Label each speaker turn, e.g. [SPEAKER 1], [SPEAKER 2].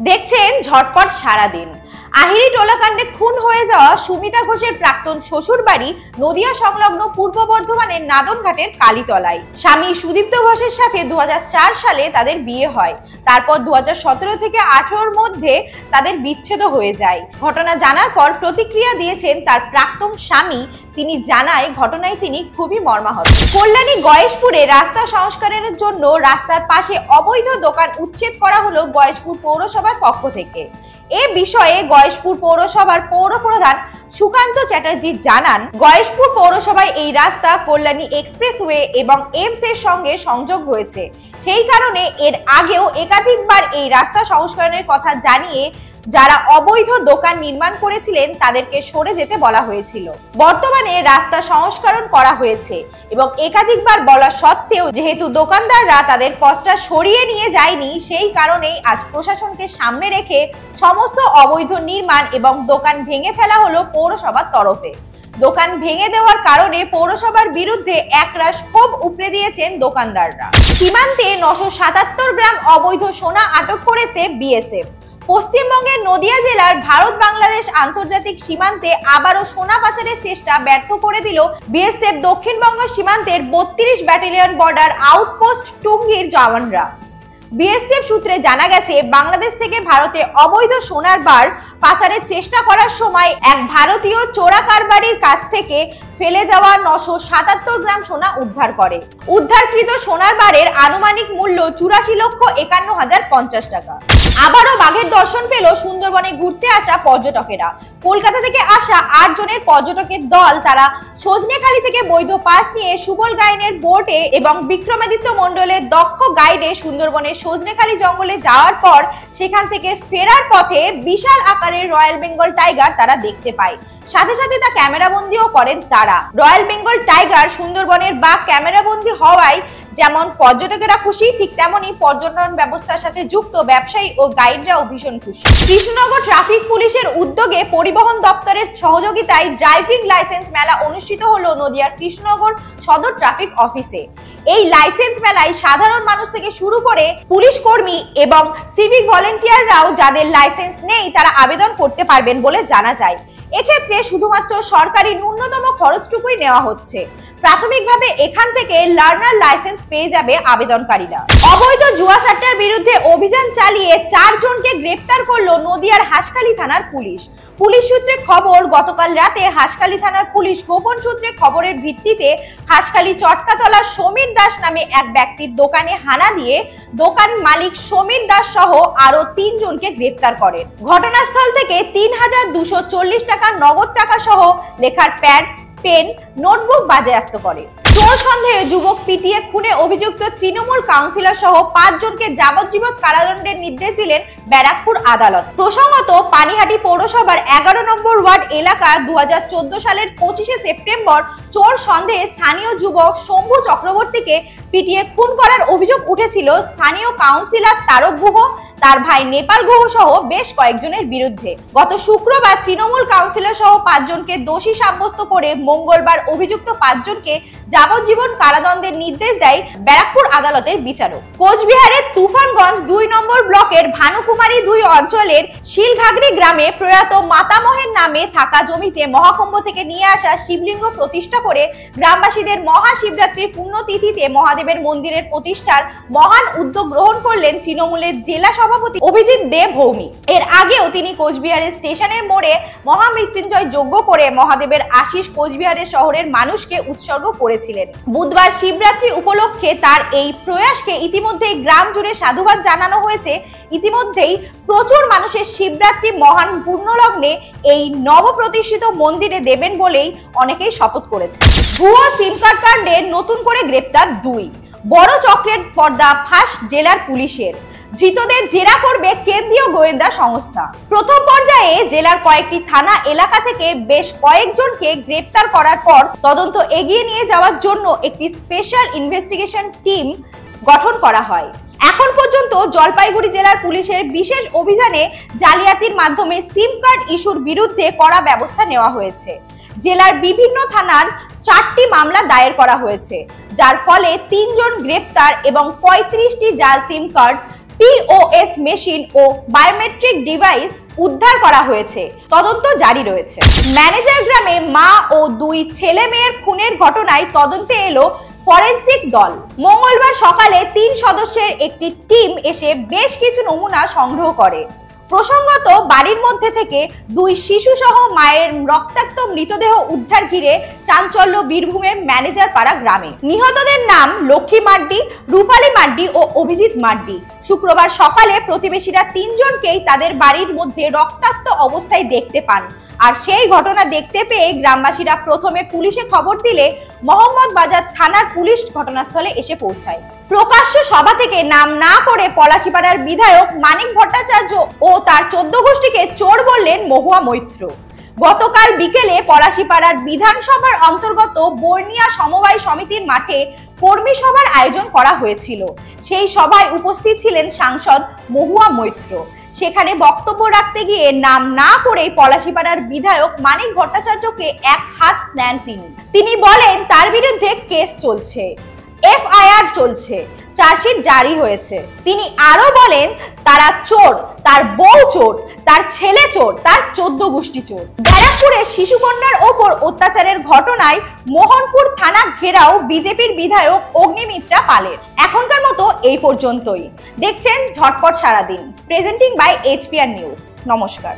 [SPEAKER 1] দেখছেন ঝটপট সারাদিন। আহিরি টোলাকাণ্ডে খুন হয়ে যাওয়া সুমিতা ঘোষের প্রাক্তন শ্বশুর বাড়ি নদিয়া সংলগ্ন পূর্ব বর্ধমানের নাদনঘাটের কালীতলায়। স্বামী সুদীপ্ত ঘোষের সাথে 2004 সালে তাদের বিয়ে হয়। তারপর 2017 থেকে 18 মধ্যে তাদের বিচ্ছেদ হয়ে যায়। ঘটনা জানার পর প্রতিক্রিয়া দিয়েছেন তার প্রাক্তন স্বামী। তিনি জানায় ঘটনায় তিনি খুবই মর্মাহত। কল্যাণী গয়েশপুরে রাস্তা সংস্কারের জন্য রাস্তার পাশে অবৈধ দোকান উচ্ছেদ করা হলো গয়েশপুর পৌরসভার পক্ষ থেকে। এ বিষয়ে গয়েশপুর পৌরসভার পৌর প্রধান সুকান্ত চ্যাটার্জি জানান, গয়েশপুর পৌরসভায় এই রাস্তা কল্যাণী এক্সপ্রেসওয়ে এবং এমস এর সঙ্গে সংযোগ হয়েছে। সেই কারণে এর আগেও একাধিকবার এই রাস্তা সংস্করণের কথা জানিয়ে যারা অবৈধ দোকান নির্মাণ করেছিলেন তাদেরকে সরে যেতে বলা হয়েছিল। বর্তমানে রাস্তা সংস্করণ করা হয়েছে এবং একাধিকবার বলা সত্ত্বেও যেহেতু দোকানদাররা তাদের পথটা সরিয়ে নিয়ে যায়নি, সেই কারণেই আজ প্রশাসনকে সামনে রেখে সমস্ত অবৈধ নির্মাণ এবং দোকান ভেঙে ফেলা হলো পৌরসভার তরফে। দোকান ভেঙে দেওয়ার কারণে পৌরসভার বিরুদ্ধে একরাশ ক্ষোভ উপড়ে দিয়েছেন দোকানদাররা। সীমান্তে 977 গ্রাম অবৈধ সোনা আটক করেছে বিএসএফ। পশ্চিমবঙ্গের নদিয়া জেলার ভারত বাংলাদেশ আন্তর্জাতিক সীমান্তে আবারও সোনা পাচারের চেষ্টা ব্যর্থ করে দিল বিএসএফ দক্ষিণবঙ্গ সীমান্তের 32 ব্যাটালিয়ন বর্ডার আউটপোস্ট টুঙ্গির জওয়ানরা। বিএসএফ সূত্রে জানা গেছে, বাংলাদেশ থেকে ভারতে অবৈধ সোনার বার পাচারের চেষ্টা করার সময় এক ভারতীয় চোরা কারবারির কাছ থেকে ফেলে যাওয়া 977 গ্রাম সোনা উদ্ধার করে। উদ্ধারকৃত সোনার বারের আনুমানিক মূল্য 84,51,050 টাকা। আবারও বাঘের দর্শন পেল সুন্দরবনে ঘুরতে আসা পর্যটকেরা। কলকাতা থেকে আসা 8 জনের পর্যটকের দল তারা সজনেখালি থেকে বৈধ পাস নিয়ে সুবল গাইনের বোটে এবং বিক্রমাদিত্য মণ্ডলের দক্ষ গাইডে সুন্দরবনের সজনেখালি জঙ্গলে যাওয়ার পর সেখান থেকে ফেরার পথে বিশাল আকারের রয়্যাল বেঙ্গল টাইগার তারা দেখতে পায়। সাথে সাথে তা ক্যামেরাবন্দিও করেন তারা। রয়্যাল বেঙ্গল টাইগার সুন্দরবনের বাঘ ক্যামেরাবন্দি হওয়ায় যেমন পর্যটকেরা খুশি, ঠিক তেমনি পর্যটন ব্যবস্থার সাথে যুক্ত ব্যবসায়ী ও গাইডরাও ভীষণ খুশি। কৃষ্ণনগর ট্রাফিক পুলিশের উদ্যোগে পরিবহন দপ্তরের সহযোগিতায় ড্রাইভিং লাইসেন্স মেলা অনুষ্ঠিত হলো নদিয়ার কৃষ্ণনগর সদর ট্রাফিক অফিসে। এই লাইসেন্স মেলায় সাধারণ মানুষ থেকে শুরু করে পুলিশ কর্মী এবং সিভিক ভলেন্টিয়াররাও যাদের লাইসেন্স নেই তারা আবেদন করতে পারবেন বলে জানা যায়। এক্ষেত্রে শুধুমাত্র সরকারি ন্যূনতম খরচটুকুই নেওয়া হচ্ছে। প্রাথমিকভাবে এখান থেকে লার্নার লাইসেন্স পেয়ে যাবে আবেদনকারীরা। অবৈধ জুয়া সাট্টার বিরুদ্ধে অভিযান চালিয়ে 4 জনকে গ্রেফতার করলো নদিয়ার হাসখালী থানার পুলিশ। পুলিশ সূত্রে খবর, গতকাল রাতে হাসখালী থানার পুলিশ গোপন সূত্রে খবরের ভিত্তিতে হাসখালী চটকাতলা সমীর দাস নামে এক ব্যক্তির দোকানে হানা দিয়ে দোকান মালিক সমীর দাস সহ আরো 3 জনকে গ্রেফতার করেন। ঘটনাস্থল থেকে 3,240 টাকা নগদ টাকা সহ লেখার প্যাড, পেন, নোটবুক বাজেয়াপ্ত করে। চোর সন্দেহে যুবক পিটিয়ে খুনে অভিযুক্ত তৃণমূল কাউন্সিলর সহ 5 জনকে যাবজ্জীবন কারাদণ্ডের নির্দেশ দিলেন ব্যারাকপুর আদালত। প্রসঙ্গত, পানিহাটি পৌরসভার 11 নম্বর ওয়ার্ড এলাকা 2014 সালের 25শে সেপ্টেম্বর চোর সন্দেহে স্থানীয় যুবক শম্ভু চক্রবর্তীকে পিটিয়ে খুন করার অভিযোগ উঠেছিল স্থানীয় কাউন্সিলর তারক গুহ, তার ভাই নেপাল গুহ সহ বেশ কয়েকজনের বিরুদ্ধে। গত শুক্রবার তৃণমূল কাউন্সিলর সহ 5 জনকে দোষী সাব্যস্ত করে মঙ্গলবার অভিযুক্ত 5 জনকে যাবজ্জীবন কারাদণ্ডের নির্দেশ দেয় ব্যারাকপুর আদালতের বিচারক। কোচবিহারের তুফানগঞ্জ 2 নম্বর ব্লকের ভানুকুমারী 2 অঞ্চলের শিলঘাগড়ি গ্রামে প্রয়াত মাতামহের নামে থাকা জমিতে মহাকুম্ভ থেকে নিয়ে আসা শিবলিঙ্গ প্রতিষ্ঠা করে গ্রামবাসীদের মহাশিবরাত্রির পুণ্যতিথিতে মহাদেবের মন্দিরের প্রতিষ্ঠার মহান উদ্যোগ গ্রহণ করলেন তৃণমূলের জেলা সভাপতি অভিজিৎ দেব ভৌমিক। এর আগেও তিনি কোচবিহারের স্টেশনের মোড়ে মহামৃত্যুঞ্জয় যজ্ঞ করে মহাদেবের আশিস কোচবিহারের শহরের মানুষকে উৎসর্গ করেছিলেন। বুধবার শিবরাত্রি উপলক্ষে তার এই প্রয়াসকে ইতিমধ্যেই গ্রাম জুড়ে সাধুবাদ জানানো হয়েছে। ইতিমধ্যেই প্রচুর মানুষের শিবরাত্রি মহান পূর্ণলগ্নে এই নবপ্রতিষ্ঠিত মন্দিরে দেবেন বলেই অনেকেই শপথ করেছে। ভুয়ো সিম কার্ড কাণ্ডে নতুন করে গ্রেপ্তার 2 বড় চক্রের পর্দা ফাঁস জেলার পুলিশের। ধৃতদের জেরা করবে কেন্দ্রীয় গোয়েন্দা সংস্থা। প্রথম পর্যায়ে জেলার কয়েকটি থানা এলাকা থেকে বেশ কয়েকজনকে গ্রেপ্তার করার পর তদন্ত এগিয়ে নিয়ে যাওয়ার জন্য একটি স্পেশাল ইনভেস্টিগেশন টিম গঠন করা হয়। এখন পর্যন্ত জলপাইগুড়ি জেলার পুলিশের বিশেষ অভিযানে জালিয়াতির মাধ্যমে সিম কার্ড ইস্যুর বিরুদ্ধে কড়া ব্যবস্থা নেওয়া হয়েছে। জেলার বিভিন্ন থানার 4টি মামলা দায়ের করা হয়েছে, যার ফলে 3 জন গ্রেপ্তার এবং 35টি জাল সিম কার্ড পিওএস মেশিন ও বায়োমেট্রিক ডিভাইস উদ্ধার করা হয়েছে। তদন্ত জারি রয়েছে। ম্যানেজার গ্রামে মা ও দুই ছেলে মেয়ের খুনের ঘটনায় তদন্তে এলো ফরেনসিক দল। মঙ্গলবার সকালে 3 সদস্যের একটি টিম এসে বেশ কিছু নমুনা সংগ্রহ করে। প্রসঙ্গত, বাড়ির মধ্যে থেকে 2 শিশু সহ মায়ের রক্তাক্ত মৃতদেহ উদ্ধার ঘিরে চাঞ্চল্য বীরভূমের ম্যানেজার পাড়া গ্রামে। নিহতদের নাম লক্ষ্মী মার্ডি, রূপালী মার্ডি ও অভিজিৎ মার্ডি। শুক্রবার সকালে প্রতিবেশীরা 3 জনকেই তাদের বাড়ির মধ্যে রক্তাক্ত অবস্থায় দেখতে পান। আর সেই ঘটনা দেখতে পেয়ে গ্রামবাসীরা প্রথমে পুলিশে খবর দিলে মোহাম্মদবাজার থানার পুলিশ ঘটনাস্থলে এসে পৌঁছায়। প্রকাশ্য সভা থেকে নাম না করে পলাশীপাড়ার বিধায়ক মানিক ভট্টাচার্য ও তার 14 গোষ্ঠীকে চোর বললেন মহুয়া মৈত্র। গতকাল বিকেলে পলাশীপাড়ার বিধানসভার অন্তর্গত বর্নিয়া সমবায় সমিতির মাঠে কর্মী সভার আয়োজন করা হয়েছিল। সেই সভায় উপস্থিত ছিলেন সাংসদ মহুয়া মৈত্র। সেখানে বক্তব্য রাখতে গিয়ে নাম না করেই পলাশীপাড়ার বিধায়ক মানিক ভট্টাচার্যকে এক হাত নেন তিনি বলেন তার বিরুদ্ধে কেস চলছে, এফআইআর চলছে, চার্জশিট জারি হয়েছে। তিনি আরো বলেন তারা চোর, তার বউ চোর, তার ছেলে চোর, তার 14 গোষ্ঠী চোর। ব্যারাকপুরে শিশুকন্যার ওপর অত্যাচারের ঘটনায় মোহনপুর থানা ঘেরাও বিজেপির বিধায়ক অগ্নিমিত্রা পালের। এখনকার মতো এই পর্যন্তই। দেখছেন ঝটপট সারাদিন, প্রেজেন্টিং বাই HPR নিউজ। নমস্কার।